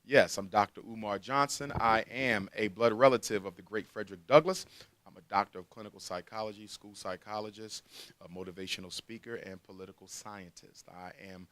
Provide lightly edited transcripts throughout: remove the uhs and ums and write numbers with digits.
Yes, I'm Dr. Umar Jonhson. I am a blood relative of the great Frederick Douglass. I'm a doctor of clinical psychology, school psychologist, a motivational speaker, and political scientist. I am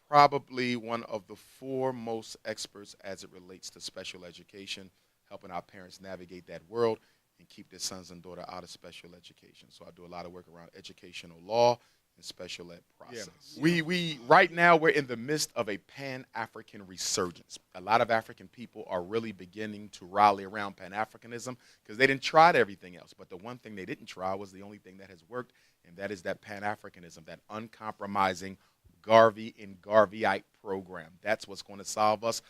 probably one of the foremost experts as it relates to special education, helping our parents navigate that world and keep their sons and daughters out of special education. So I do a lot of work around educational law and special ed process. Yeah. We right now we're in the midst of a Pan-African resurgence. A lot of African people are really beginning to rally around Pan-Africanism because they didn't try everything else. But the one thing they didn't try was the only thing that has worked, and that is that Pan-Africanism, that uncompromising Garvey and Garveyite program. That's what's going to solve us.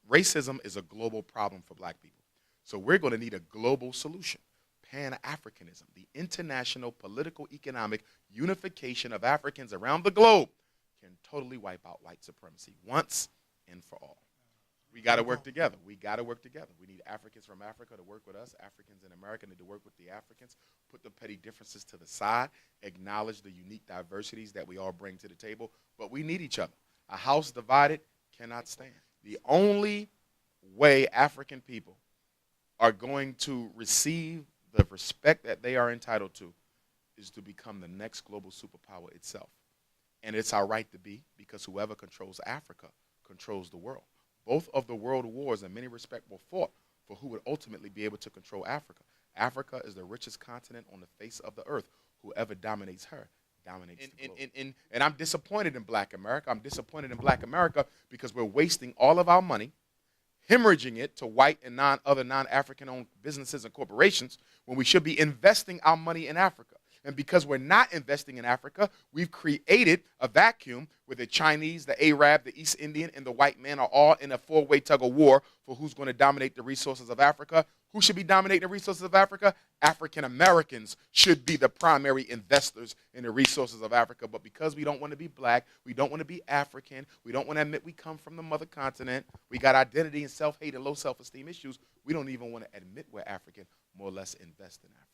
Racism is a global problem for black people. So we're going to need a global solution. Pan-Africanism, the international political economic unification of Africans around the globe, can totally wipe out white supremacy once and for all. We got to work together. We got to work together. We need Africans from Africa to work with us. Africans in America need to work with the Africans, put the petty differences to the side, acknowledge the unique diversities that we all bring to the table, but we need each other. A house divided cannot stand. The only way African people are going to receive the respect that they are entitled to is to become the next global superpower itself. And it's our right to be, because whoever controls Africa controls the world. Both of the world wars in many respects were fought for who would ultimately be able to control Africa. Africa is the richest continent on the face of the earth. Whoever dominates her dominates the globe. And I'm disappointed in black America. I'm disappointed in black America because we're wasting all of our money, hemorrhaging it to white and other non-African-owned businesses and corporations when we should be investing our money in Africa. And because we're not investing in Africa, we've created a vacuum where the Chinese, the Arab, the East Indian, and the white man are all in a four-way tug of war for who's going to dominate the resources of Africa. Who should be dominating the resources of Africa? African Americans should be the primary investors in the resources of Africa. But because we don't want to be black, we don't want to be African, we don't want to admit we come from the mother continent, we got identity and self-hate and low self-esteem issues, we don't even want to admit we're African, more or less invest in Africa.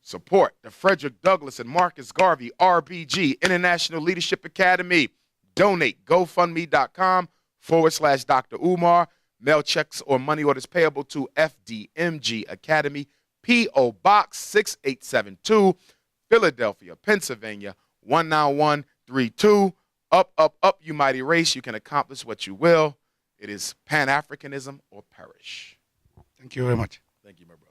Support the Frederick Douglass and Marcus Garvey RBG International Leadership Academy. Donate GoFundMe.com/Dr. Umar. Mail checks or money orders payable to FDMG Academy, P.O. Box 6872, Philadelphia, Pennsylvania, 19132. Up, up, up, you mighty race. You can accomplish what you will. It is Pan-Africanism or perish. Thank you very much. Thank you, my brother.